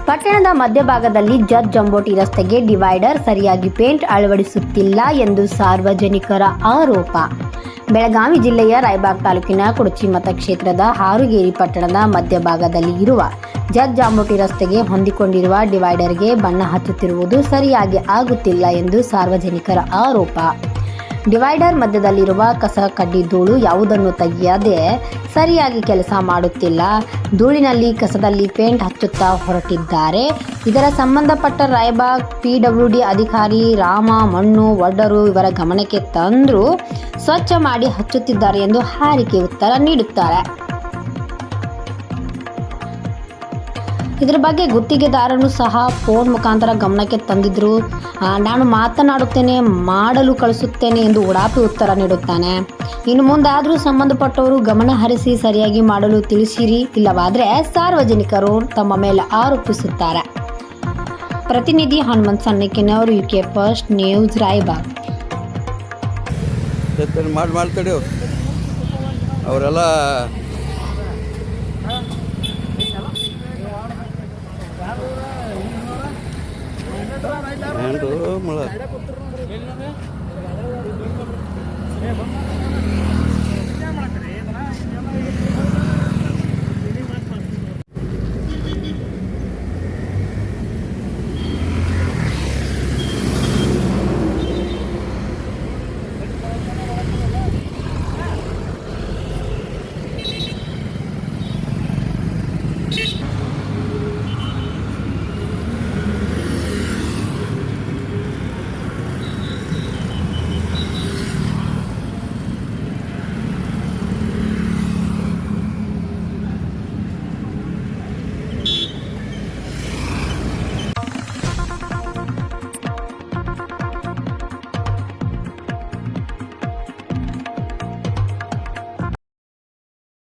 ಪಟ್ಟಣದ ಮಧ್ಯಭಾಗದಲ್ಲಿ ಜತ್ ಜಂಬೋಟಿ ರಸ್ತೆಗೆ ಡಿವೈಡರ್ ಸರಿಯಾಗಿ ಪೇಂಟ್ ಅಳವಡಿಸುತ್ತಿಲ್ಲ ಎಂದು ಸಾರ್ವಜನಿಕರ ಆರೋಪ. ಬೆಳಗಾವಿ ಜಿಲ್ಲೆಯ ರಾಯಬಾಗ್ ತಾಲೂಕಿನ ಕುಡಚಿ ಮತಕ್ಷೇತ್ರದ ಹಾರುಗೇರಿ ಪಟ್ಟಣದ ಮಧ್ಯಭಾಗದಲ್ಲಿ ಇರುವ ಜತ್ ಜಾಂಬೋಟಿ ರಸ್ತೆಗೆ ಹೊಂದಿಕೊಂಡಿರುವ ಡಿವೈಡರ್ಗೆ ಬಣ್ಣ ಹಚ್ಚುತ್ತಿರುವುದು ಸರಿಯಾಗಿ ಆಗುತ್ತಿಲ್ಲ ಎಂದು ಸಾರ್ವಜನಿಕರ ಆರೋಪ. ಡಿವೈಡರ್ ಮಧ್ಯದಲ್ಲಿರುವ ಕಸ ಕಡ್ಡಿ ಧೂಳು ಯಾವುದನ್ನು ತೆಗೆಯದೆ ಸರಿಯಾಗಿ ಕೆಲಸ ಮಾಡುತ್ತಿಲ್ಲ. ಧೂಳಿನಲ್ಲಿ ಕಸದಲ್ಲಿ ಪೇಂಟ್ ಹಚ್ಚುತ್ತಾ ಹೊರಟಿದ್ದಾರೆ. ಇದರ ಸಂಬಂಧಪಟ್ಟ ರಾಯಬಾಗ್ PWD ಅಧಿಕಾರಿ ರಾಮ ಮಣ್ಣು ಒಡ್ಡರು ಇವರ ಗಮನಕ್ಕೆ ತಂದರೂ ಸ್ವಚ್ಛ ಮಾಡಿ ಹಚ್ಚುತ್ತಿದ್ದಾರೆ ಎಂದು ಹಾರಿಕೆ ಉತ್ತರ ನೀಡುತ್ತಾರೆ. ಇದರ ಬಗ್ಗೆ ಗುತ್ತಿಗೆದಾರನು ಸಹ ಫೋನ್ ಮುಖಾಂತರ ಗಮನಕ್ಕೆ ತಂದಿದ್ರು. ನಾನು ಮಾತನಾಡುತ್ತೇನೆ, ಮಾಡಲು ಕಳಿಸುತ್ತೇನೆ ಎಂದು ಉಡಾಪಿ ಉತ್ತರ ನೀಡುತ್ತಾನೆ. ಇನ್ನು ಮುಂದಾದರೂ ಸಂಬಂಧಪಟ್ಟವರು ಗಮನ ಹರಿಸಿ ಸರಿಯಾಗಿ ಮಾಡಲು ತಿಳಿಸಿರಿ, ಇಲ್ಲವಾದರೆ ಸಾರ್ವಜನಿಕರು ತಮ್ಮ ಮೇಲೆ ಆರೋಪಿಸುತ್ತಾರೆ. ಪ್ರತಿನಿಧಿ ಹನುಮಂತ್ ಸನ್ನಿಕಿನವರು, UK ಫಸ್ಟ್ ನ್ಯೂಸ್, ರಾಯಬಾಗ್. ಮಾಡ್ತಾಡಿ ಅವರೆಲ್ಲ